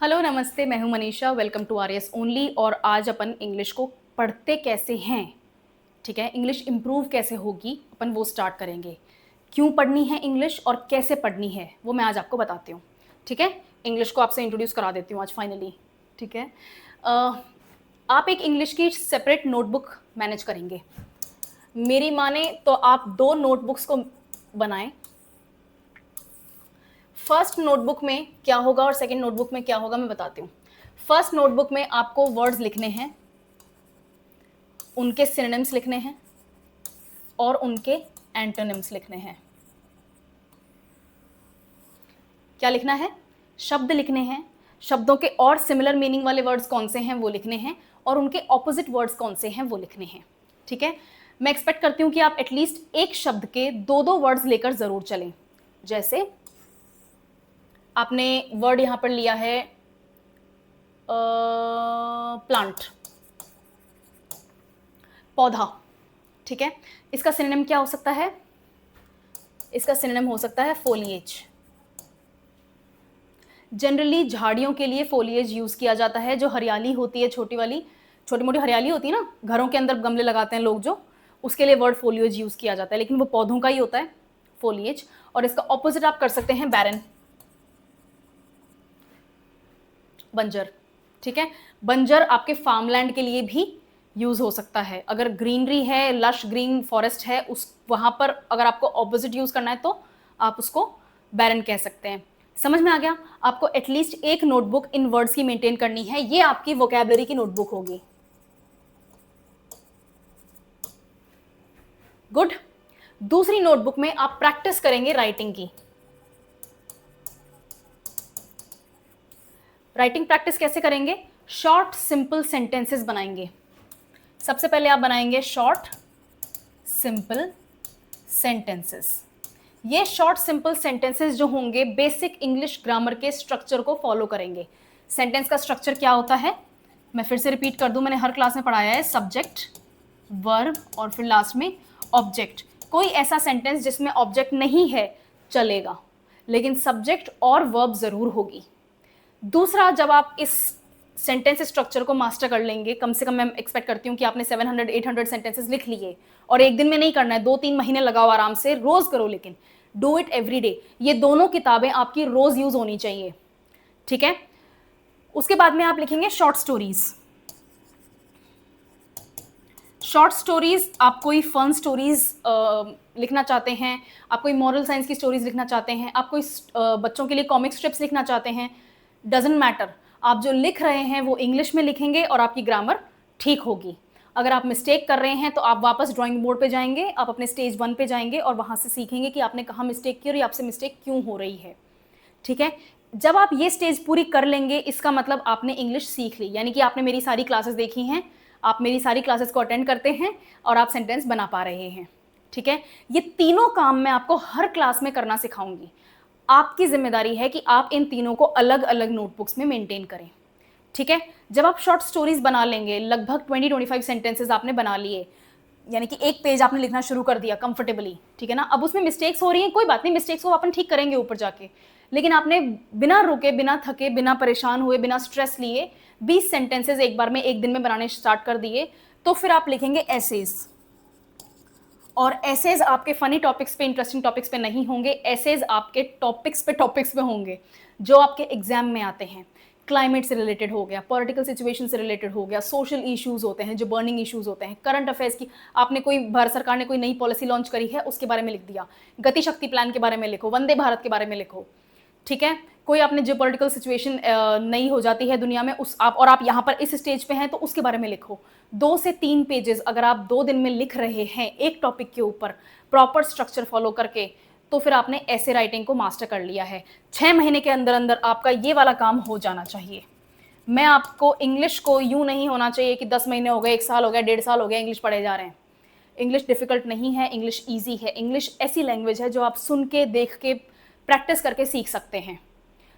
Hello नमस्ते, मैं हूं Manisha. Welcome to R S only. और आज अपन इंग्लिश को पढ़ते कैसे हैं, ठीक है, इंग्लिश इम्प्रूव कैसे होगी, अपन वो स्टार्ट करेंगे। क्यों पढ़नी है इंग्लिश और कैसे पढ़नी है वो मैं आज आपको बताती हूँ। ठीक है, इंग्लिश को आपसे इंट्रोड्यूस करा देती हूँ आज फाइनली। ठीक है, आप एक इंग्लिश की सेपरेट नोटबुक मैनेज करेंगे। मेरी माने तो आप 2 नोटबुक्स को बनाएं। फर्स्ट नोटबुक में क्या होगा और सेकंड नोटबुक में क्या होगा मैं बताती हूँ। फर्स्ट नोटबुक में आपको वर्ड्स लिखने हैं, उनके सिनोनिम्स लिखने हैं और उनके एंटोनिम्स लिखने हैं। क्या लिखना है? शब्द लिखने हैं, शब्दों के और सिमिलर मीनिंग वाले वर्ड्स कौन से हैं वो लिखने हैं और उनके ऑपोजिट वर्ड्स कौन से हैं वो लिखने हैं। ठीक है, मैं एक्सपेक्ट करती हूँ कि आप एटलीस्ट एक शब्द के 2-2 वर्ड्स लेकर जरूर चलें। जैसे आपने वर्ड यहां पर लिया है प्लांट, पौधा। ठीक है, इसका सिनोनिम क्या हो सकता है? इसका सिनोनिम हो सकता है फोलिएज। जनरली झाड़ियों के लिए फोलिएज यूज किया जाता है, जो हरियाली होती है, छोटी मोटी हरियाली होती है ना, घरों के अंदर गमले लगाते हैं लोग, जो उसके लिए वर्ड फोलिएज यूज किया जाता है, लेकिन वो पौधों का ही होता है फोलिएज। और इसका ऑपोजिट आप कर सकते हैं बैरन, बंजर। ठीक है, बंजर आपके फार्मलैंड के लिए भी यूज हो सकता है। अगर ग्रीनरी है, लश ग्रीन फॉरेस्ट है, उस वहां पर अगर आपको ऑपोजिट यूज करना है तो आप उसको बैरन कह सकते हैं। समझ में आ गया? आपको एटलीस्ट एक नोटबुक इन वर्ड्स की मेंटेन करनी है, ये आपकी वोकैबुलरी की नोटबुक होगी। गुड। दूसरी नोटबुक में आप प्रैक्टिस करेंगे राइटिंग की। राइटिंग प्रैक्टिस कैसे करेंगे? शॉर्ट सिंपल सेंटेंसेस बनाएंगे। सबसे पहले आप बनाएंगे शॉर्ट सिंपल सेंटेंसेस। ये शॉर्ट सिंपल सेंटेंसेस जो होंगे बेसिक इंग्लिश ग्रामर के स्ट्रक्चर को फॉलो करेंगे। सेंटेंस का स्ट्रक्चर क्या होता है मैं फिर से रिपीट कर दूं, मैंने हर क्लास में पढ़ाया है। सब्जेक्ट, वर्ब और फिर लास्ट में ऑब्जेक्ट। कोई ऐसा सेंटेंस जिसमें ऑब्जेक्ट नहीं है चलेगा, लेकिन सब्जेक्ट और वर्ब जरूर होगी। दूसरा, जब आप इस सेंटेंस स्ट्रक्चर को मास्टर कर लेंगे, कम से कम मैं एक्सपेक्ट करती हूँ कि आपने 700-800 सेंटेंसेस लिख लिए, और एक दिन में नहीं करना है, 2-3 महीने लगाओ, आराम से रोज करो, लेकिन डू इट एवरी डे। ये दोनों किताबें आपकी रोज यूज होनी चाहिए। ठीक है, उसके बाद में आप लिखेंगे शॉर्ट स्टोरीज। शॉर्ट स्टोरीज, आप कोई फन स्टोरीज लिखना चाहते हैं, आप कोई मॉरल साइंस की स्टोरीज लिखना चाहते हैं, आप कोई बच्चों के लिए कॉमिक स्ट्रिप्स लिखना चाहते हैं, डजंट मैटर। आप जो लिख रहे हैं वो इंग्लिश में लिखेंगे और आपकी ग्रामर ठीक होगी। अगर आप मिस्टेक कर रहे हैं तो आप वापस ड्राइंग बोर्ड पे जाएंगे, आप अपने स्टेज 1 पे जाएंगे और वहां से सीखेंगे कि आपने कहाँ मिस्टेक की और आपसे मिस्टेक क्यों हो रही है। ठीक है, जब आप ये स्टेज पूरी कर लेंगे, इसका मतलब आपने इंग्लिश सीख ली, यानी कि आपने मेरी सारी क्लासेस देखी हैं, आप मेरी सारी क्लासेस को अटेंड करते हैं और आप सेंटेंस बना पा रहे हैं। ठीक है, ये तीनों काम मैं आपको हर क्लास में करना सिखाऊंगी। आपकी जिम्मेदारी है कि आप इन तीनों को अलग अलग नोटबुक्स में मेंटेन करें। ठीक है, जब आप शॉर्ट स्टोरीज बना लेंगे, लगभग 20-25 सेंटेंसेस आपने बना लिए, यानी कि एक पेज आपने लिखना शुरू कर दिया कंफर्टेबली, ठीक है ना। अब उसमें मिस्टेक्स हो रही हैं, कोई बात नहीं, मिस्टेक्स को अपन ठीक करेंगे ऊपर जाके, लेकिन आपने बिना रुके, बिना थके, बिना परेशान हुए, बिना स्ट्रेस लिए 20 सेंटेंसेस एक बार में, एक दिन में बनाने स्टार्ट कर दिए, तो फिर आप लिखेंगे एसेज। और एसेज आपके फनी टॉपिक्स पे, इंटरेस्टिंग टॉपिक्स पे नहीं होंगे, एसेज आपके टॉपिक्स पे होंगे जो आपके एग्जाम में आते हैं। क्लाइमेट से रिलेटेड हो गया, पॉलिटिकल सिचुएशन से रिलेटेड हो गया, सोशल इश्यूज होते हैं जो बर्निंग इश्यूज होते हैं, करंट अफेयर्स की, आपने कोई, भारत सरकार ने कोई नई पॉलिसी लॉन्च करी है उसके बारे में लिख दिया, गति शक्ति प्लान के बारे में लिखो, वंदे भारत के बारे में लिखो। ठीक है, कोई आपने जो पॉलिटिकल सिचुएशन नई हो जाती है दुनिया में, उस आप यहाँ पर इस स्टेज पे हैं तो उसके बारे में लिखो। 2 से 3 पेजेस अगर आप 2 दिन में लिख रहे हैं एक टॉपिक के ऊपर प्रॉपर स्ट्रक्चर फॉलो करके, तो फिर आपने ऐसे राइटिंग को मास्टर कर लिया है। 6 महीने के अंदर अंदर आपका ये वाला काम हो जाना चाहिए। मैं आपको इंग्लिश को यूं नहीं होना चाहिए कि 10 महीने हो गए, 1 साल हो गया, 1.5 साल हो गया इंग्लिश पढ़े जा रहे हैं। इंग्लिश डिफिकल्ट नहीं है, इंग्लिश ईजी है। इंग्लिश ऐसी लैंग्वेज है जो आप सुन के, देख के, प्रैक्टिस करके सीख सकते हैं।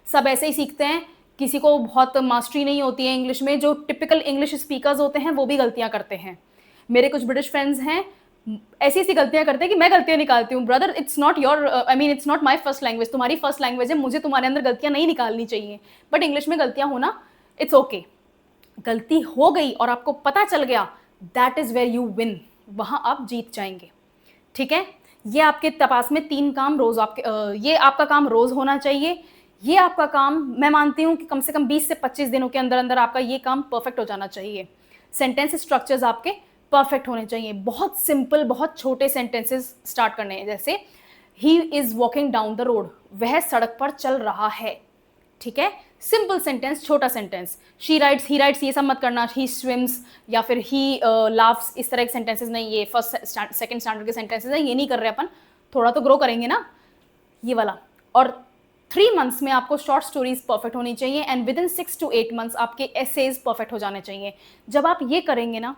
सब ऐसे ही सीखते हैं, किसी को बहुत मास्टरी नहीं होती है इंग्लिश में, जो टिपिकल इंग्लिश स्पीकर्स होते हैं वो भी गलतियां करते हैं। मेरे कुछ ब्रिटिश फ्रेंड्स हैं, ऐसी ऐसी गलतियां करते हैं कि मैं गलतियां निकालती हूँ। Brother, it's not your, I mean it's not my first language, तुम्हारी फर्स्ट लैंग्वेज है, मुझे तुम्हारे अंदर गलतियां नहीं निकालनी चाहिए, बट इंग्लिश में गलतियां होना इट्स ओके। गलती हो गई और आपको पता चल गया, that is where you win, वहां आप जीत जाएंगे। ठीक है, ये आपके तपास में 3 काम रोज आपके ये आपका काम रोज होना चाहिए। ये आपका काम मैं मानती हूँ कि कम से कम 20 से 25 दिनों के अंदर अंदर आपका ये काम परफेक्ट हो जाना चाहिए। सेंटेंस स्ट्रक्चर्स आपके परफेक्ट होने चाहिए, बहुत सिंपल, बहुत छोटे सेंटेंसेस स्टार्ट करने हैं, जैसे he is walking down the road, वह सड़क पर चल रहा है। ठीक है, सिंपल सेंटेंस, छोटा sentence. She rides, he rides, ये सब मत करना। ही स्विम्स या फिर ही लाफ्स, इस तरह के सेंटेंसेस नहीं, ये फर्स्ट सेकंड स्टैंडर्ड के सेंटेंसेस हैं, ये नहीं कर रहे अपन, थोड़ा तो ग्रो करेंगे ना, ये वाला। और 3 मंथ्स में आपको शॉर्ट स्टोरीज परफेक्ट होनी चाहिए, and with in 6 to 8 months आपके एसेज परफेक्ट हो जाने चाहिए। जब आप ये करेंगे ना,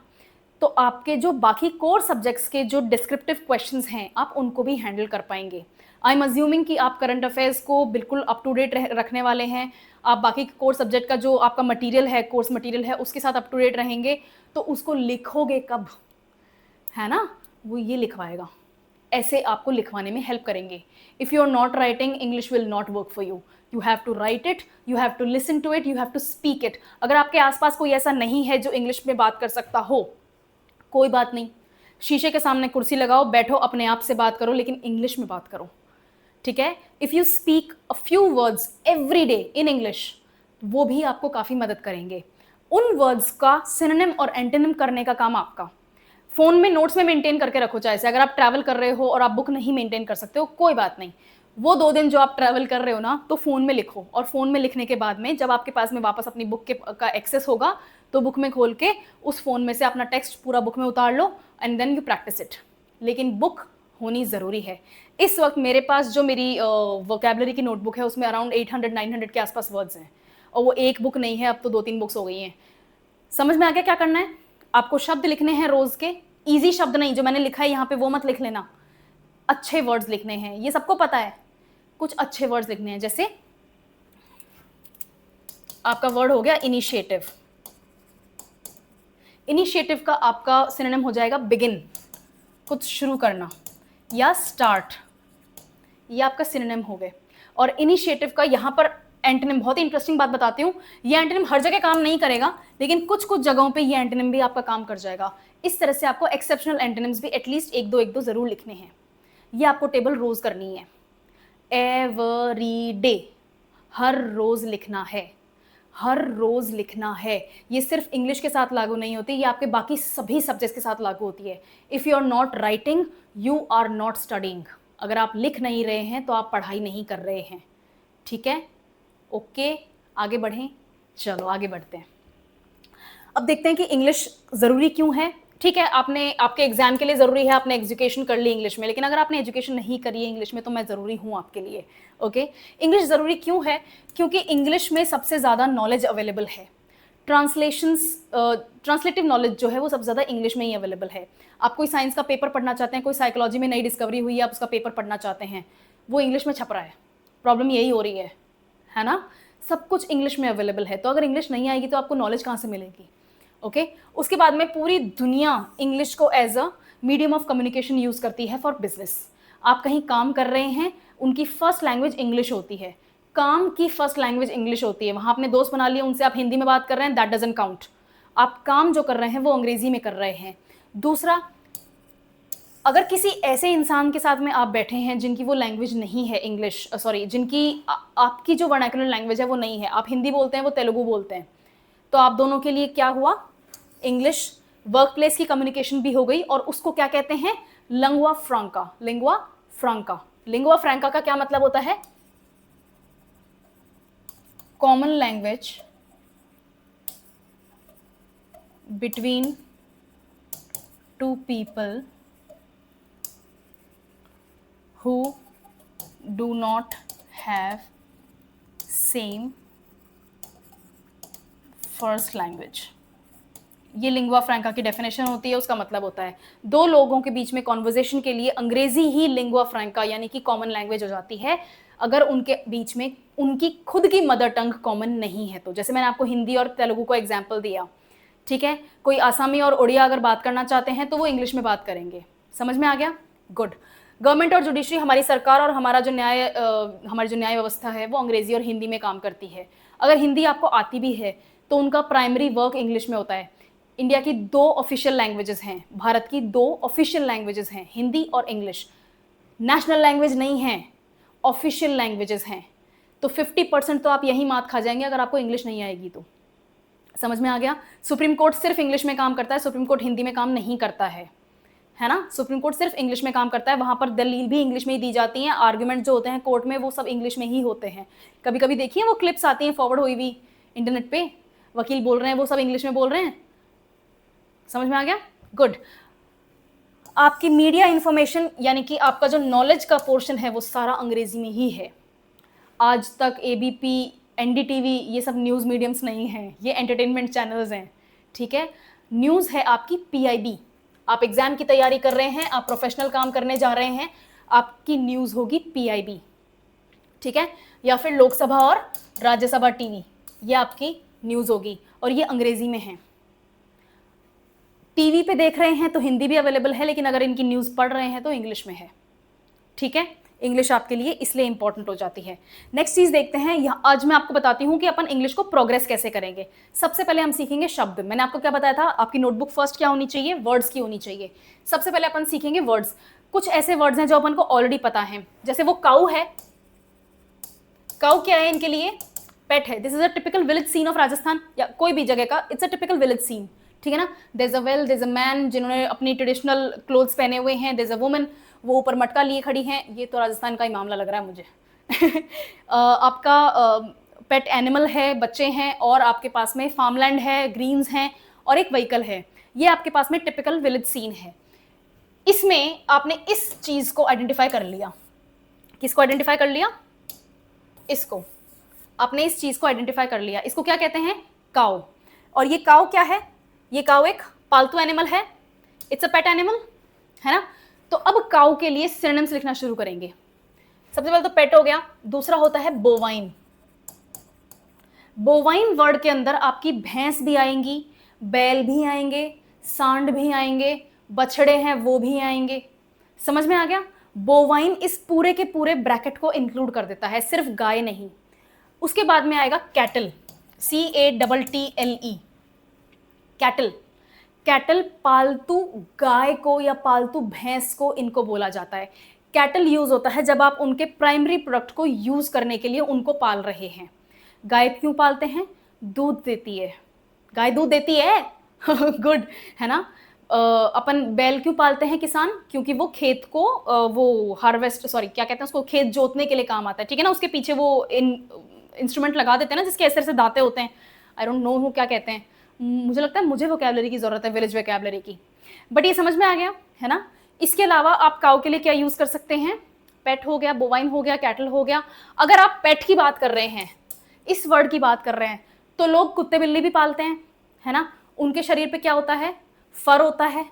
तो आपके जो बाकी कोर सब्जेक्ट्स के जो डिस्क्रिप्टिव क्वेश्चंस हैं, आप उनको भी हैंडल कर पाएंगे। आई एम अज्यूमिंग कि आप करंट अफेयर्स को बिल्कुल अप टू डेट रखने वाले हैं, आप बाकी कोर्स सब्जेक्ट का जो आपका मटेरियल है, कोर्स मटेरियल है, उसके साथ अप टू डेट रहेंगे, तो उसको लिखोगे कब, है ना, वो ये लिखवाएगा, ऐसे आपको लिखवाने में हेल्प करेंगे। If you are not writing, English will not work for you. You have to write it, you have to listen to it, you have to speak it. अगर आपके आसपास कोई ऐसा नहीं है जो इंग्लिश में बात कर सकता हो, कोई बात नहीं, शीशे के सामने कुर्सी लगाओ, बैठो, अपने आप से बात करो, लेकिन इंग्लिश में बात करो। ठीक है, if you speak a few words every day in English, वो भी आपको काफ़ी मदद करेंगे। उन वर्ड्स का सिनोनिम और एंटोनिम करने का काम आपका। फ़ोन में नोट्स में मेंटेन करके रखो, चाहे से अगर आप ट्रैवल कर रहे हो और आप बुक नहीं मेंटेन कर सकते हो, कोई बात नहीं, वो 2 दिन जो आप ट्रैवल कर रहे हो ना, तो फ़ोन में लिखो, और फ़ोन में लिखने के बाद में जब आपके पास में वापस अपनी बुक के का एक्सेस होगा, तो बुक में खोल के उस फ़ोन में से अपना टेक्स्ट पूरा बुक में उतार लो, and then you practice it. लेकिन बुक होनी ज़रूरी है। इस वक्त मेरे पास जो मेरी वोकैबलरी की नोटबुक है, उसमें अराउंड 800-900 के आसपास वर्ड्स हैं, और वो एक बुक नहीं है, अब तो 2-3 बुक्स हो गई हैं। समझ में आ गया क्या करना है? आपको शब्द लिखने हैं रोज़ के, ईजी शब्द नहीं, जो मैंने लिखा है यहाँ पे वो मत लिख लेना, अच्छे वर्ड्स लिखने हैं, ये सबको पता है, कुछ अच्छे वर्ड्स लिखने हैं। जैसे आपका वर्ड हो गया इनिशिएटिव, इनिशिएटिव का आपका सिनोनिम हो जाएगा बिगिन, कुछ शुरू करना, या स्टार्ट, ये आपका सिनोनिम हो गए। और इनिशिएटिव का यहाँ पर एंटोनिम, बहुत ही इंटरेस्टिंग बात बताती हूँ, ये एंटोनिम हर जगह काम नहीं करेगा, लेकिन कुछ कुछ जगहों पे ये एंटोनिम भी आपका काम कर जाएगा। इस तरह से आपको एक्सेप्शनल एंटोनिम्स भी एटलीस्ट 1-2 ज़रूर लिखने हैं। ये आपको टेबल रोज करनी है, एवरी डे, हर रोज लिखना है, हर रोज लिखना है। ये सिर्फ इंग्लिश के साथ लागू नहीं होती, ये आपके बाकी सभी सब्जेक्ट्स के साथ लागू होती है। If you are not writing, you are not studying. अगर आप लिख नहीं रहे हैं तो आप पढ़ाई नहीं कर रहे हैं। ठीक है, ओके, आगे बढ़ें, चलो आगे बढ़ते हैं। अब देखते हैं कि इंग्लिश ज़रूरी क्यों है। ठीक है, आपने, आपके एग्जाम के लिए ज़रूरी है, आपने एजुकेशन कर ली इंग्लिश में, लेकिन अगर आपने एजुकेशन नहीं करी है इंग्लिश में, तो मैं ज़रूरी हूँ आपके लिए। ओके, इंग्लिश ज़रूरी क्यों है? क्योंकि इंग्लिश में सबसे ज़्यादा नॉलेज अवेलेबल है। ट्रांसलेटिव नॉलेज जो है वो सबसे ज़्यादा इंग्लिश में ही अवेलेबल है। आप कोई साइंस का पेपर पढ़ना चाहते हैं, कोई साइकोलॉजी में नई डिस्कवरी हुई है, आप उसका पेपर पढ़ना चाहते हैं, वो इंग्लिश में छप रहा है। प्रॉब्लम यही हो रही है ना? सब कुछ इंग्लिश में अवेलेबल है, तो अगर इंग्लिश नहीं आएगी तो आपको नॉलेज कहाँ से मिलेगी? ओके, उसके बाद में पूरी दुनिया इंग्लिश को as a medium of communication use करती है फॉर बिजनेस। आप कहीं काम कर रहे हैं, उनकी फर्स्ट लैंग्वेज इंग्लिश होती है, काम की फर्स्ट लैंग्वेज इंग्लिश होती है। वहाँ आपने दोस्त बना लिए, उनसे आप हिंदी में बात कर रहे हैं, दैट डजंट काउंट। आप काम जो कर रहे हैं वो अंग्रेजी में कर रहे हैं। दूसरा, अगर किसी ऐसे इंसान के साथ में आप बैठे हैं जिनकी वो लैंग्वेज नहीं है इंग्लिश, सॉरी, जिनकी आपकी जो वर्नाकुलर लैंग्वेज है वो नहीं है, आप हिंदी बोलते हैं, वो तेलुगु बोलते हैं, तो आप दोनों के लिए क्या हुआ? इंग्लिश वर्क प्लेस की कम्युनिकेशन भी हो गई, और उसको क्या कहते हैं? लिंगुआ फ्रैंका। लिंगुआ फ्रैंका, लिंगुआ फ्रैंका का क्या मतलब होता है? Common language between two people who do not have same first language। ये लिंगुआ फ्रैंका की डेफिनेशन होती है। उसका मतलब होता है दो लोगों के बीच में कॉन्वर्जेशन के लिए अंग्रेजी ही लिंगुआ फ्रैंका यानी कि कॉमन लैंग्वेज हो जाती है, अगर उनके बीच में उनकी खुद की मदर टंग कॉमन नहीं है तो। जैसे मैंने आपको हिंदी और तेलुगु को एग्जाम्पल दिया, ठीक है, कोई आसामी और उड़िया अगर बात करना चाहते हैं तो वो इंग्लिश में बात करेंगे, समझ में आ गया? गुड। गवर्नमेंट और जुडिशरी, हमारी सरकार और हमारा जो हमारी जो न्याय व्यवस्था है वो अंग्रेजी और हिंदी में काम करती है। अगर हिंदी आपको आती भी है तो उनका प्राइमरी वर्क इंग्लिश में होता है। इंडिया की 2 ऑफिशियल लैंग्वेजेस हैं, भारत की 2 ऑफिशियल लैंग्वेजेस हैं, हिंदी और इंग्लिश। नेशनल लैंग्वेज नहीं है, ऑफिशियल लैंग्वेजेस हैं। तो 50% तो आप यही मात खा जाएंगे अगर आपको इंग्लिश नहीं आएगी तो। समझ में आ गया? सुप्रीम कोर्ट सिर्फ इंग्लिश में काम करता है, सुप्रीम कोर्ट हिंदी में काम नहीं करता है ना? सुप्रीम कोर्ट सिर्फ इंग्लिश में काम करता है, वहां पर दलील भी इंग्लिश में ही दी जाती हैं, आर्गुमेंट जो होते हैं कोर्ट में वो सब इंग्लिश में ही होते हैं। कभी कभी देखिए वो क्लिप्स आती हैं फॉरवर्ड हुई हुई इंटरनेट पे, वकील बोल रहे हैं वो सब इंग्लिश में बोल रहे हैं। समझ में आ गया? गुड। आपकी मीडिया इंफॉर्मेशन यानी कि आपका जो नॉलेज का पोर्शन है वो सारा अंग्रेजी में ही है। आज तक एबीपी, एनडीटीवी ये सब न्यूज़ मीडियम्स नहीं हैं, ये एंटरटेनमेंट चैनल्स हैं, ठीक है? न्यूज़ है आपकी पीआईबी। आप एग्जाम की तैयारी कर रहे हैं, आप प्रोफेशनल काम करने जा रहे हैं, आपकी न्यूज़ होगी पीआईबी, ठीक है? या फिर लोकसभा और राज्यसभा टीवी, ये आपकी न्यूज़ होगी और ये अंग्रेजी में है। टीवी पे देख रहे हैं तो हिंदी भी अवेलेबल है, लेकिन अगर इनकी न्यूज़ पढ़ रहे हैं तो इंग्लिश में है, ठीक है? इंग्लिश आपके लिए इसलिए इंपॉर्टेंट हो जाती है। नेक्स्ट चीज देखते हैं, यहाँ आज मैं आपको बताती हूँ कि अपन इंग्लिश को प्रोग्रेस कैसे करेंगे। सबसे पहले हम सीखेंगे शब्द। मैंने आपको क्या बताया था, आपकी नोटबुक फर्स्ट क्या होनी चाहिए, वर्ड्स की होनी चाहिए। सबसे पहले अपन सीखेंगे वर्ड्स। कुछ ऐसे वर्ड्स हैं जो अपन को ऑलरेडी पता है, जैसे वो काऊ है। काऊ क्या है इनके लिए? पेट है। This is a typical village scene of Rajasthan या कोई भी जगह का, it's a typical village scene, ठीक है ना? There is a well, there is a man जिन्होंने अपनी ट्रेडिशनल क्लोथ्स पहने हुए हैं, देयर इज अ वुमन, वो ऊपर मटका लिए खड़ी हैं। ये तो राजस्थान का ही मामला लग रहा है मुझे। आपका पेट एनिमल है, बच्चे हैं, और आपके पास में फार्मलैंड है, ग्रीन्स हैं और एक व्हीकल है। ये आपके पास में टिपिकल विलेज सीन है। इसमें आपने इस चीज को आइडेंटिफाई कर लिया। किसको आइडेंटिफाई कर लिया? इसको। आपने इस चीज को आइडेंटिफाई कर लिया। इसको क्या कहते हैं? काऊ। और ये काऊ क्या है? ये काऊ एक पालतू एनिमल है, इट्स अ पेट एनिमल, है ना? तो अब काऊ के लिए सिनोनिम्स लिखना शुरू करेंगे। सबसे पहले तो पेट हो गया, दूसरा होता है बोवाइन। बोवाइन वर्ड के अंदर आपकी भैंस भी आएंगी, बैल भी आएंगे, सांड भी आएंगे, बछड़े हैं वो भी आएंगे। समझ में आ गया? बोवाइन इस पूरे के पूरे ब्रैकेट को इंक्लूड कर देता है, सिर्फ गाय नहीं। उसके बाद में आएगा कैटल, CATTLE, कैटल। कैटल पालतू गाय को या पालतू भैंस को इनको बोला जाता है। कैटल यूज होता है जब आप उनके प्राइमरी प्रोडक्ट को यूज करने के लिए उनको पाल रहे हैं। गाय क्यों पालते हैं? दूध देती है। गाय दूध देती है। गुड, है ना? अपन बैल क्यों पालते हैं किसान? क्योंकि वो खेत को वो हार्वेस्ट, सॉरी क्या कहते हैं उसको, खेत जोतने के लिए काम आता है, ठीक है ना? उसके पीछे वो इंस्ट्रूमेंट लगा देते हैं ना जिसके ऐसे दांते होते हैं, आई डोंट नो वो क्या कहते हैं, मुझे लगता है मुझे वोकैबुलरी की जरूरत है, विलेज वोकैबुलरी की, बट ये समझ में आ गया, है ना? इसके अलावा आप काऊ के लिए क्या यूज कर सकते हैं? पेट हो गया, बोवाइन हो गया, कैटल हो गया। अगर आप पेट की बात कर रहे हैं, इस वर्ड की बात कर रहे हैं, तो लोग कुत्ते बिल्ली भी पालते हैं, है ना? उनके शरीर पे क्या होता है? फर होता है।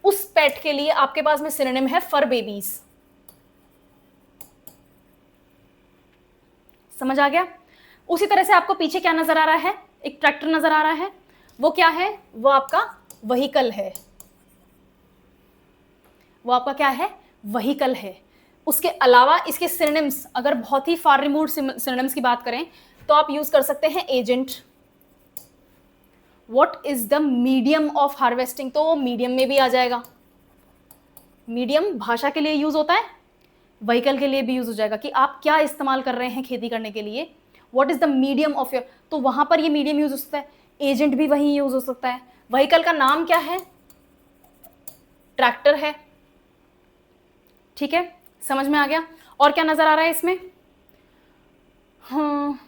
उस पेट के लिए आपके पास में सिनोनिम है फर बेबीज। समझ आ गया? उसी तरह से आपको पीछे क्या नजर आ रहा है? एक ट्रैक्टर नजर आ रहा है। वो क्या है? वो आपका व्हीकल है। वो आपका क्या है? व्हीकल है। उसके अलावा इसके सिनोनिम्स, अगर बहुत ही फार रिमूव्ड सिनोनिम्स की बात करें तो आप यूज कर सकते हैं agent. What is the medium of harvesting? तो मीडियम में भी आ जाएगा। मीडियम भाषा के लिए यूज होता है, व्हीकल के लिए भी यूज हो जाएगा कि आप क्या इस्तेमाल कर रहे हैं खेती करने के लिए। What is the medium of your, तो वहां पर ये मीडियम यूज हो सकता है, एजेंट भी वही यूज हो सकता है। व्हीकल का नाम क्या है? ट्रैक्टर है, ठीक है? समझ में आ गया? और क्या नजर आ रहा है इसमें? हाँ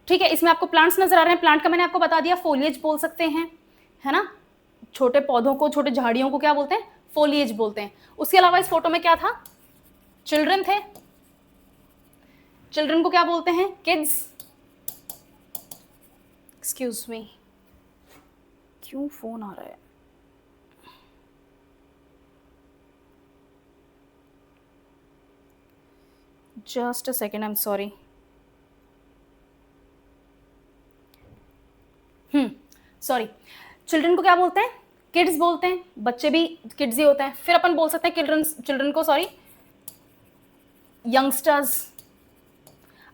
ठीक है, इसमें आपको प्लांट्स नजर आ रहे हैं। प्लांट का मैंने आपको बता दिया, फोलिएज बोल सकते हैं, है ना? छोटे पौधों को, छोटे झाड़ियों को क्या बोलते हैं? फोलिएज बोलते हैं। उसके अलावा इस फोटो में क्या था? चिल्ड्रन थे। चिल्ड्रन को क्या बोलते हैं? किड्स। एक्सक्यूज मी, क्यों फोन आ रहा है? Just a second, I am sorry. Sorry. Children को क्या बोलते हैं? किड्स बोलते हैं, बच्चे भी किड्स ही होते हैं। फिर अपन बोल सकते हैं चिल्ड्रन को, सॉरी, यंगस्टर्स।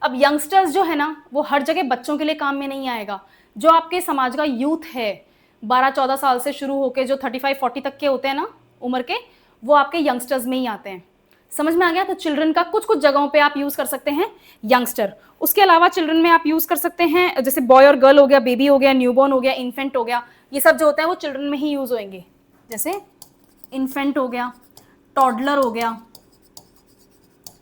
अब यंगस्टर्स जो है ना, वो हर जगह बच्चों के लिए काम में नहीं आएगा। जो आपके समाज का यूथ है, 12-14 साल से शुरू होकर जो 35-40 तक के होते हैं ना उम्र के, वो आपके यंगस्टर्स में ही आते हैं। समझ में आ गया? तो चिल्ड्रन का कुछ कुछ जगहों पे आप यूज कर सकते हैं यंगस्टर। उसके अलावा चिल्ड्रन में आप यूज कर सकते हैं जैसे बॉय और गर्ल हो गया, बेबी हो गया, न्यूबॉर्न हो गया, इन्फेंट हो गया। ये सब जो होता है वो चिल्ड्रन में ही यूज होंगे। जैसे इन्फेंट हो गया, टॉडलर हो गया,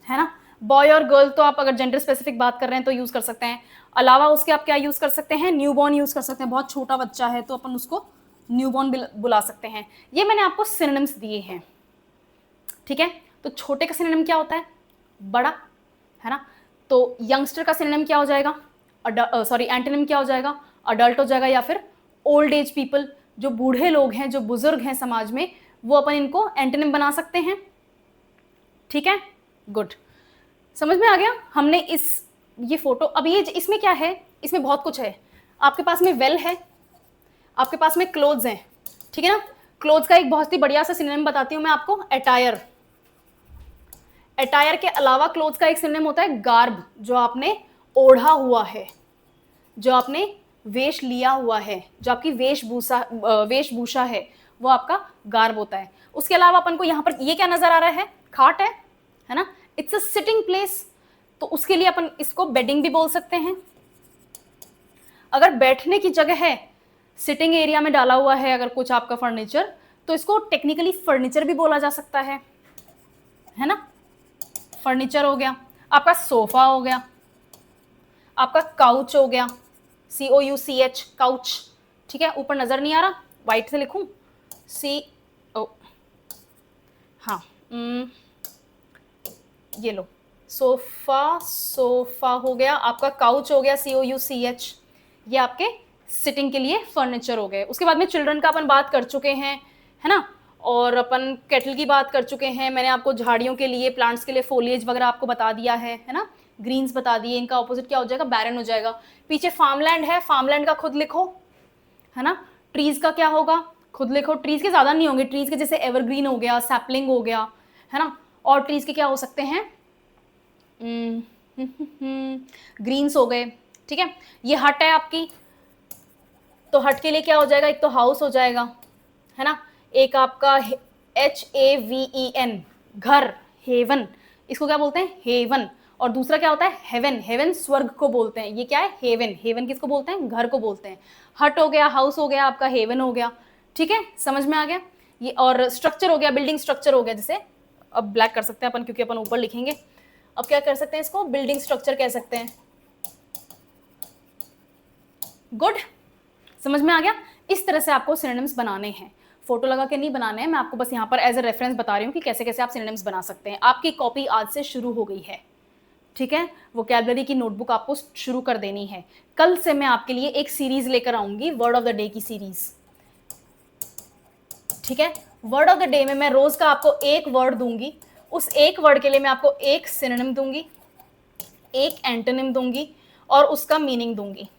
है ना। बॉय और गर्ल तो आप अगर जेंडर स्पेसिफिक बात कर रहे हैं तो यूज कर सकते हैं। अलावा उसके आप क्या यूज कर सकते हैं? न्यूबॉर्न यूज कर सकते हैं। बहुत छोटा बच्चा है तो अपन उसको न्यूबॉर्न बुला सकते हैं। ये मैंने आपको सिनोनिम्स दिए हैं, ठीक है। तो छोटे का सिनोनिम क्या होता है? बड़ा, है ना। तो यंगस्टर का सिनोनिम क्या हो जाएगा? सॉरी, एंटोनिम क्या हो जाएगा? अडल्ट हो जाएगा, या फिर ओल्ड एज पीपल, जो बूढ़े लोग हैं, जो बुजुर्ग हैं समाज में, वो अपन इनको एंटोनिम बना सकते हैं, ठीक है। गुड, समझ में आ गया। हमने ये फोटो, अब ये इसमें क्या है? इसमें बहुत कुछ है। आपके पास में वेल है, आपके पास में क्लोथ्स हैं, ठीक है ना। क्लोथ्स का एक बहुत ही बढ़िया सा सिनोनिम बताती हूं मैं आपको, अटायर। अटायर के अलावा क्लोथ्स का एक सिनोनिम होता है गार्ब, जो आपने ओढ़ा हुआ है, जो आपने वेश लिया हुआ है, जो आपकी वेशभूषा है, वो आपका गार्ब होता है। उसके अलावा अपन को यहाँ पर ये क्या नजर आ रहा है? खाट है ना। इट्स अ सिटिंग प्लेस, तो उसके लिए अपन इसको बेडिंग भी बोल सकते हैं। अगर बैठने की जगह है, सिटिंग एरिया में डाला हुआ है अगर कुछ आपका फर्नीचर, तो इसको टेक्निकली फर्नीचर भी बोला जा सकता है ना। फर्नीचर हो गया, आपका सोफा हो गया, आपका काउच हो गया, COUCH, काउच, ठीक है। ऊपर नजर नहीं आ रहा, व्हाइट से लिखूं, CO, हाँ, ये लो, सोफा हो गया, आपका काउच हो गया, COUCH, ये आपके सिटिंग के लिए फर्नीचर हो गए। उसके बाद में चिल्ड्रन का अपन बात कर चुके हैं, है ना। और अपन केटल की बात कर चुके हैं। मैंने आपको झाड़ियों के लिए, प्लांट्स के लिए फोलिएज वगैरह आपको बता दिया है ना। ग्रीन्स बता दिए। इनका ऑपोजिट क्या हो जाएगा? बैरन हो जाएगा। पीछे फार्मलैंड है, फार्मलैंड का खुद लिखो, है ना। ट्रीज का क्या होगा? खुद लिखो। ट्रीज के ज्यादा नहीं होंगे, ट्रीज के जैसे एवरग्रीन हो गया, सैपलिंग हो गया, है ना। और ट्रीज के क्या हो सकते हैं? ग्रीन्स हो गए, ठीक है। ये हट है आपकी, तो हट के लिए क्या हो जाएगा? एक तो हाउस हो जाएगा, है ना। एक आपका HAVEN, घर, हेवन, इसको क्या बोलते हैं? हेवन। और दूसरा क्या होता है? हेवन। हेवन स्वर्ग को बोलते हैं। ये क्या है? हेवन। हेवन किसको बोलते हैं? घर को बोलते हैं। हट हो गया, हाउस हो गया, आपका हेवन हो गया, ठीक है। समझ में आ गया ये। और स्ट्रक्चर हो गया, बिल्डिंग स्ट्रक्चर हो गया। जैसे अब ब्लैक कर सकते हैं अपन, क्योंकि अपन ऊपर लिखेंगे। अब क्या कर सकते हैं? इसको बिल्डिंग स्ट्रक्चर कह सकते हैं। गुड, समझ में आ गया। इस तरह से आपको सिनोनिम्स बनाने हैं। फोटो लगा के नहीं बनाने हैं, मैं आपको बस यहाँ पर एज ए रेफरेंस बता रही हूँ कि कैसे कैसे आप सिनोनिम्स बना सकते हैं। आपकी कॉपी आज से शुरू हो गई है, ठीक है। वोकैबुलरी की नोटबुक आपको शुरू कर देनी है। कल से मैं आपके लिए एक सीरीज लेकर आऊंगी, वर्ड ऑफ द डे की सीरीज, ठीक है। वर्ड ऑफ द डे में मैं रोज का आपको एक वर्ड दूंगी। उस एक वर्ड के लिए मैं आपको एक सिनोनिम दूंगी, एक एंटोनिम दूंगी और उसका मीनिंग दूंगी।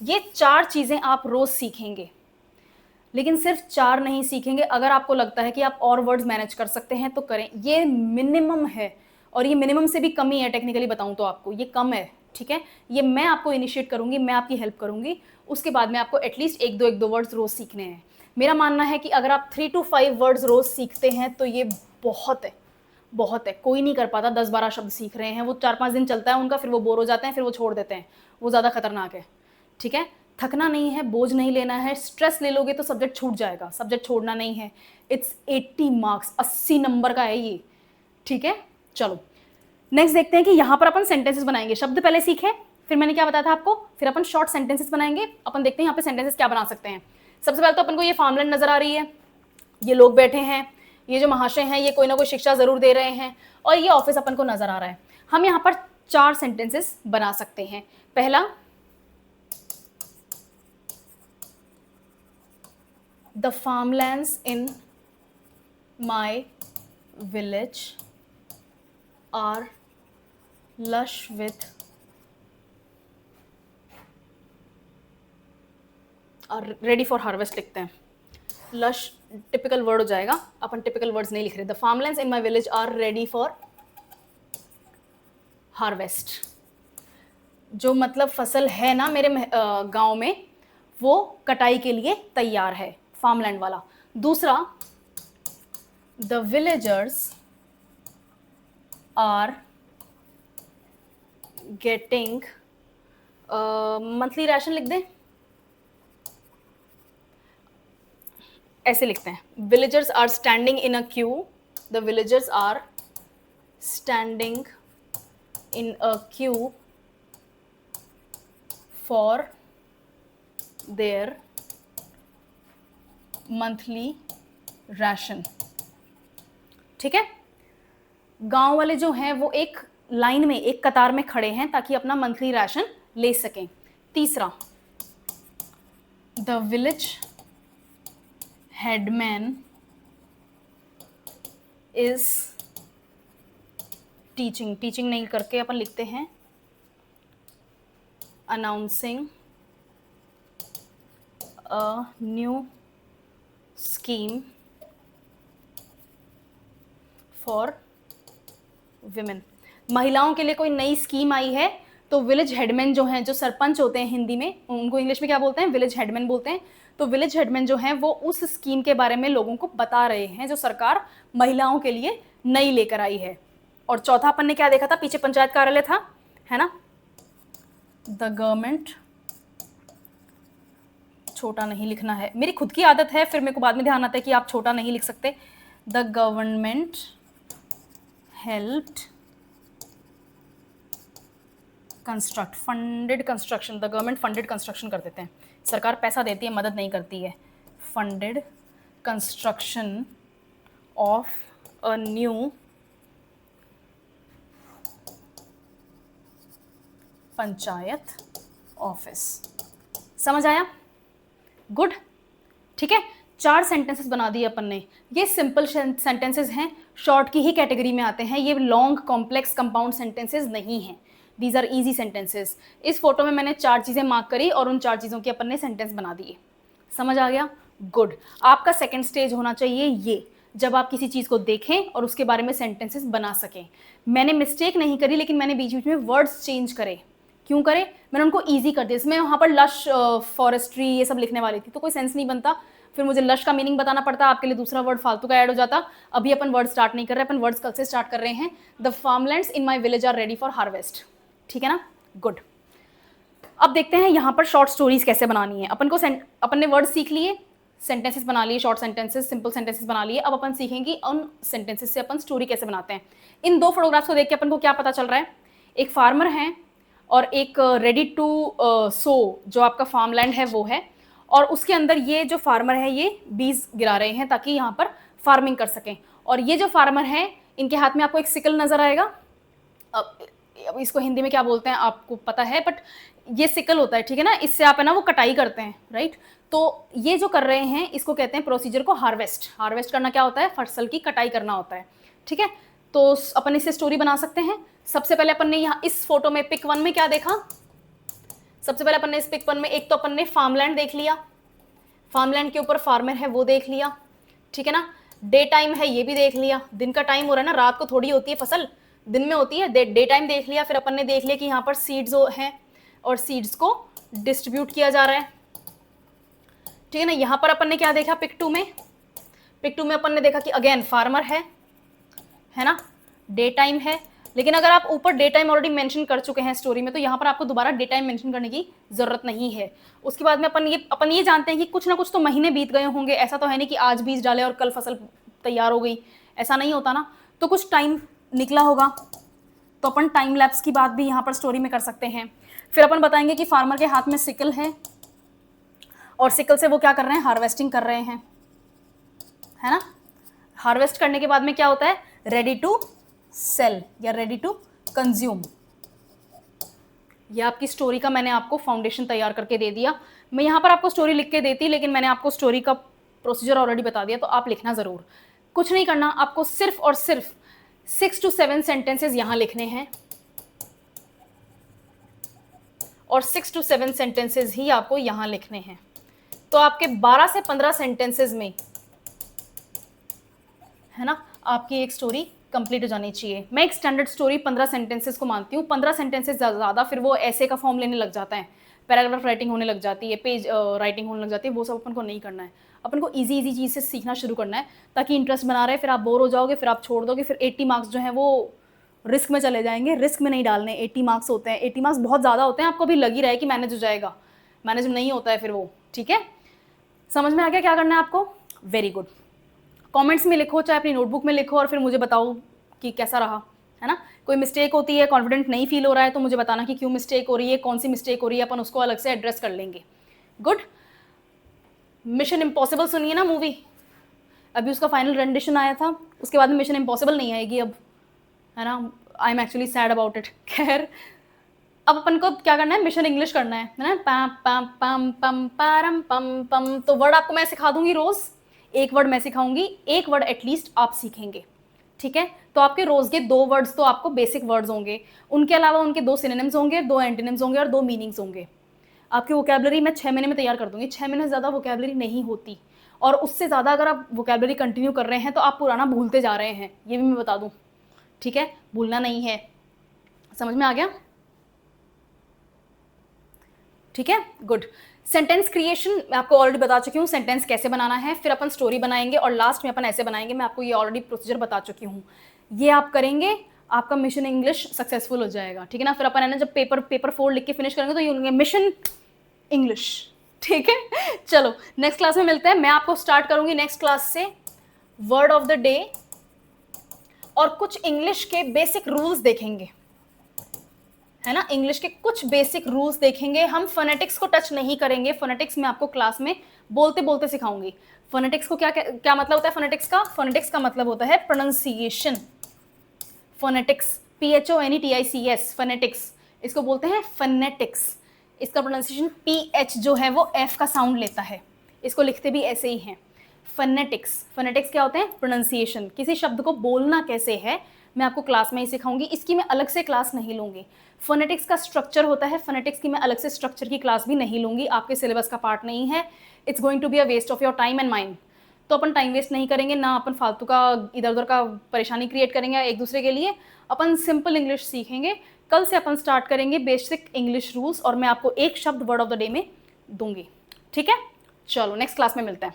ये 4 चीजें आप रोज सीखेंगे, लेकिन सिर्फ 4 नहीं सीखेंगे। अगर आपको लगता है कि आप और वर्ड्स मैनेज कर सकते हैं तो करें। ये मिनिमम है, और ये मिनिमम से भी कम ही है। टेक्निकली बताऊं तो आपको ये कम है, ठीक है। ये मैं आपको इनिशिएट करूंगी, मैं आपकी हेल्प करूंगी। उसके बाद में आपको एटलीस्ट एक दो वर्ड्स रोज सीखने हैं। मेरा मानना है कि अगर आप 3 to 5 वर्ड्स रोज सीखते हैं तो ये बहुत है, बहुत है। कोई नहीं कर पाता 10-12 शब्द सीख रहे हैं, वो 4-5 दिन चलता है उनका, फिर वो बोर हो जाते हैं, फिर वो छोड़ देते हैं। वो ज़्यादा खतरनाक है, ठीक है। थकना नहीं है, बोझ नहीं लेना है। स्ट्रेस ले लोगे तो सब्जेक्ट छूट जाएगा, सब्जेक्ट छोड़ना नहीं है। इट्स 80 मार्क्स, 80 नंबर का है ये, ठीक है। चलो नेक्स्ट देखते हैं कि यहाँ पर अपन सेंटेंसेस बनाएंगे। शब्द पहले सीखे, फिर मैंने क्या बताया था आपको, फिर अपन शॉर्ट सेंटेंसेस बनाएंगे। अपन देखते हैं यहाँ पे सेंटेंसेस क्या बना सकते हैं। सबसे पहले तो अपन को ये फार्मलैंड नजर आ रही है, ये लोग बैठे हैं, ये जो महाशय हैं ये कोई ना कोई शिक्षा जरूर दे रहे हैं, और ये ऑफिस अपन को नजर आ रहा है। हम यहाँ पर 4 सेंटेंसेस बना सकते हैं। पहला, the farmlands in my village are lush with ready for harvest लिखते हैं। लश टिपिकल वर्ड हो जाएगा, अपन टिपिकल वर्ड्स नहीं लिख रहे। The farmlands in my village are ready for harvest. जो मतलब फसल है ना मेरे गांव में, वो कटाई के लिए तैयार है, फार्मलैंड वाला। दूसरा, the villagers are getting, monthly ration लिख दें, ऐसे लिखते हैं, villagers are standing in a queue, the villagers are standing in a queue for their monthly ration. ठीक है, गांव वाले जो हैं वो एक लाइन में, एक कतार में खड़े हैं ताकि अपना मंथली राशन ले सकें। तीसरा, the village headman is teaching, teaching नहीं करके अपन लिखते हैं announcing a new scheme for women. महिलाओं के लिए कोई नई स्कीम आई है, तो विलेज हेडमैन जो हैं, जो सरपंच होते हैं हिंदी में, उनको इंग्लिश में क्या बोलते हैं, विलेज हेडमैन बोलते हैं। तो विलेज हेडमैन जो हैं वो उस स्कीम के बारे में लोगों को बता रहे हैं जो सरकार महिलाओं के लिए नई लेकर आई है। और चौथा अपन ने क्या देखा था, पीछे पंचायत कार्यालय था, है ना। द गवर्नमेंट, छोटा नहीं लिखना है, मेरी खुद की आदत है, फिर मेरे को बाद में ध्यान आता है कि आप छोटा नहीं लिख सकते। The government helped construct, funded construction, the government funded construction कर देते हैं, सरकार पैसा देती है, मदद नहीं करती है। Funded construction of a new panchayat office. समझ आया? गुड। ठीक है, 4 सेंटेंसेस बना दिए अपन ने। ये सिंपल सेंटेंसेस हैं, शॉर्ट की ही कैटेगरी में आते हैं, ये लॉन्ग कॉम्प्लेक्स कंपाउंड सेंटेंसेस नहीं हैं। These are easy sentences. इस फोटो में मैंने 4 चीज़ें मार्क करी और उन 4 चीज़ों के अपन ने सेंटेंस बना दिए। समझ आ गया? गुड। आपका सेकेंड स्टेज होना चाहिए ये, जब आप किसी चीज़ को देखें और उसके बारे में सेंटेंसेस बना सकें। मैंने मिस्टेक नहीं करी, लेकिन मैंने बीच बीच में वर्ड्स चेंज करे। क्यों करे? मैंने उनको ईजी कर दिया। इसमें वहाँ पर लश, फॉरेस्ट्री, ये सब लिखने वाली थी, तो कोई सेंस नहीं बनता। फिर मुझे लश का मीनिंग बताना पड़ता, आपके लिए दूसरा वर्ड फालतू का ऐड हो जाता। अभी अपन वर्ड स्टार्ट नहीं कर रहे, अपन वर्ड्स कल से स्टार्ट कर रहे हैं। The farmlands in my village are ready for harvest. ठीक है ना? गुड। अब देखते हैं यहाँ पर शॉर्ट स्टोरीज कैसे बनानी है। अपन ने वर्ड सीख लिए, सेंटेंसेस बना लिए, शॉर्ट सेंटेंसेस, सिंपल सेंटेंसेस बना लिए। अब अपन सीखेंगे उन सेंटेंसेस से अपन स्टोरी कैसे बनाते हैं। इन 2 फोटोग्राफ्स को देख के अपन को क्या पता चल रहा है? एक फार्मर है और एक रेडी टू सो जो आपका फार्मलैंड है वो है, और उसके अंदर ये जो फार्मर है ये बीज गिरा रहे हैं ताकि यहाँ पर फार्मिंग कर सकें। और ये जो फार्मर है, इनके हाथ में आपको एक सिकल नजर आएगा। अब इसको हिंदी में क्या बोलते हैं आपको पता है, बट ये सिकल होता है, ठीक है ना। इससे आप है ना वो कटाई करते हैं, राइट। तो ये जो कर रहे हैं इसको कहते हैं प्रोसीजर को हार्वेस्ट। हार्वेस्ट करना क्या होता है? फसल की कटाई करना होता है, ठीक है। तो अपन इससे स्टोरी बना सकते हैं। सबसे पहले अपन ने यहाँ इस फोटो में पिक 1 में क्या देखा? सबसे पहले अपन ने इस पिक 1 में एक तो अपन ने फार्मलैंड देख लिया, फार्मलैंड के ऊपर फार्मर है वो देख लिया, ठीक है ना। डे टाइम है ये भी देख लिया, दिन का टाइम हो रहा है ना, रात को थोड़ी होती है फसल, दिन में होती है। डे टाइम देख लिया। फिर अपन ने देख लिया कि यहाँ पर सीड्स हैं और सीड्स को डिस्ट्रीब्यूट किया जा रहा है, ठीक है ना। यहाँ पर अपन ने क्या देखा पिक 2 में? पिक 2 में अपन ने देखा कि अगेन फार्मर है ना, डे टाइम है। लेकिन अगर आप ऊपर डे टाइम ऑलरेडी मेंशन कर चुके हैं स्टोरी में, तो यहाँ पर आपको दोबारा डे टाइम मेंशन करने की जरूरत नहीं है। उसके बाद में अपन ये जानते हैं कि कुछ ना कुछ तो महीने बीत गए होंगे। ऐसा तो है नहीं कि आज बीज डाले और कल फसल तैयार हो गई, ऐसा नहीं होता ना। तो कुछ टाइम निकला होगा, तो अपन टाइम लैप्स की बात भी यहाँ पर स्टोरी में कर सकते हैं। फिर अपन बताएंगे कि फार्मर के हाथ में सिकल है और सिकल से वो क्या कर रहे हैं? हार्वेस्टिंग कर रहे हैं, है ना। हार्वेस्ट करने के बाद में क्या होता है? रेडी टू सेल या रेडी टू कंज्यूम। ये आपकी स्टोरी का मैंने आपको फाउंडेशन तैयार करके दे दिया। मैं यहाँ पर आपको स्टोरी लिख के देती, लेकिन मैंने आपको स्टोरी का प्रोसीजर ऑलरेडी बता दिया, तो आप लिखना ज़रूर। कुछ नहीं करना, आपको सिर्फ और सिर्फ 6 to 7 सेंटेंसेस यहाँ लिखने हैं और 6 to 7 सेंटेंसेस ही आपको यहाँ लिखने हैं, तो आपके 12 से 15 सेंटेंसेस में, है ना, आपकी एक स्टोरी कंप्लीट हो जानी चाहिए। मैं एक स्टैंडर्ड स्टोरी 15 सेंटेंसेस को मानती हूँ। 15 सेंटेंसेस ज़्यादा फिर वो ऐसे का फॉर्म लेने लग जाता है, पैराग्राफ राइटिंग होने लग जाती है, पेज राइटिंग होने लग जाती है। वो सब अपन को नहीं करना है। अपन को इजी इजी चीज़ से सीखना शुरू करना है ताकि इंटरेस्ट बना रहे। फिर आप बोर हो जाओगे, फिर आप छोड़ दोगे, फिर 80 मार्क्स जो हैं वो रिस्क में चले जाएंगे। रिस्क में नहीं डालने। 80 मार्क्स होते हैं, 80 मार्क्स बहुत ज़्यादा होते हैं। आपको भी लग ही रहा है कि मैनेज हो जाएगा, मैनेज नहीं होता है फिर वो। ठीक है, समझ में आ गया क्या करना है आपको? Very good. कमेंट्स में लिखो, चाहे अपनी नोटबुक में लिखो, और फिर मुझे बताओ कि कैसा रहा, है ना। कोई मिस्टेक होती है, कॉन्फिडेंट नहीं फील हो रहा है, तो मुझे बताना कि क्यों मिस्टेक हो रही है, कौन सी मिस्टेक हो रही है, अपन उसको अलग से एड्रेस कर लेंगे। गुड। मिशन इम्पॉसिबल सुनिए ना मूवी, अभी उसका फाइनल रेंडिशन आया था, उसके बाद में मिशन इम्पॉसिबल नहीं आएगी अब, है ना। I am actually sad about it. खैर, अब अपन को क्या करना है, मिशन इंग्लिश करना है ना। पम पम पम पम परम पम पम। तो वर्ड आपको मैं सिखा दूंगी रोज, एक वर्ड मैं सिखाऊंगी, एक वर्ड एटलीस्ट आप सीखेंगे। ठीक है, तो आपके रोज के 2 वर्ड्स तो आपको बेसिक वर्ड्स होंगे, उनके अलावा उनके 2 सिनोनिम्स होंगे, 2 एंटोनिम्स होंगे और 2 मीनिंग्स होंगे। आपकी वोकैबुलरी मैं 6 महीने में तैयार कर दूंगी। 6 महीने से ज़्यादा वोकैबुलरी नहीं होती, और उससे ज़्यादा अगर आप वोकैबुलरी कंटिन्यू कर रहे हैं तो आप पुराना भूलते जा रहे हैं, ये भी मैं बता दूं। ठीक है, भूलना नहीं है। समझ में आ गया? ठीक है, गुड। सेंटेंस क्रिएशन मैं आपको ऑलरेडी बता चुकी हूँ, सेंटेंस कैसे बनाना है, फिर अपन स्टोरी बनाएंगे और लास्ट में अपन ऐसे बनाएंगे। मैं आपको ये ऑलरेडी प्रोसीजर बता चुकी हूँ। ये आप करेंगे, आपका मिशन इंग्लिश सक्सेसफुल हो जाएगा। ठीक है ना। फिर अपन है ना जब पेपर 4 लिख के फिनिश करेंगे तो ये होंगे मिशन इंग्लिश। ठीक है, चलो नेक्स्ट क्लास में मिलते हैं। मैं आपको स्टार्ट करूंगी नेक्स्ट क्लास से वर्ड ऑफ द डे, और कुछ इंग्लिश के बेसिक रूल्स देखेंगे, है ना। इंग्लिश के कुछ बेसिक रूल्स देखेंगे। हम फोनेटिक्स को टच नहीं करेंगे। फोनेटिक्स मैं आपको क्लास में बोलते बोलते सिखाऊंगी। फोनेटिक्स को क्या क्या मतलब होता है फोनेटिक्स का? फोनेटिक्स का मतलब होता है प्रोनाउंसिएशन। फोनेटिक्स, PHONETICS, फोनेटिक्स, इसको बोलते हैं फोनेटिक्स। इसका प्रोनाउंसिएशन PH जो है वो F का साउंड लेता है, इसको लिखते भी ऐसे ही हैं, फोनेटिक्स। फोनेटिक्स क्या होते हैं? प्रोनाउंसिएशन। किसी शब्द को बोलना कैसे है मैं आपको क्लास में ही सिखाऊंगी, इसकी मैं अलग से क्लास नहीं लूंगी। फोनेटिक्स का स्ट्रक्चर होता है, फोनेटिक्स की मैं अलग से स्ट्रक्चर की क्लास भी नहीं लूंगी, आपके सिलेबस का पार्ट नहीं है। It's going to be a waste of your time and mind. तो अपन टाइम वेस्ट नहीं करेंगे ना, अपन फालतू का इधर उधर का परेशानी क्रिएट करेंगे एक दूसरे के लिए। अपन सिंपल इंग्लिश सीखेंगे। कल से अपन स्टार्ट करेंगे बेसिक इंग्लिश रूल्स, और मैं आपको एक शब्द वर्ड ऑफ द डे में दूंगी। ठीक है, चलो नेक्स्ट क्लास में मिलते हैं।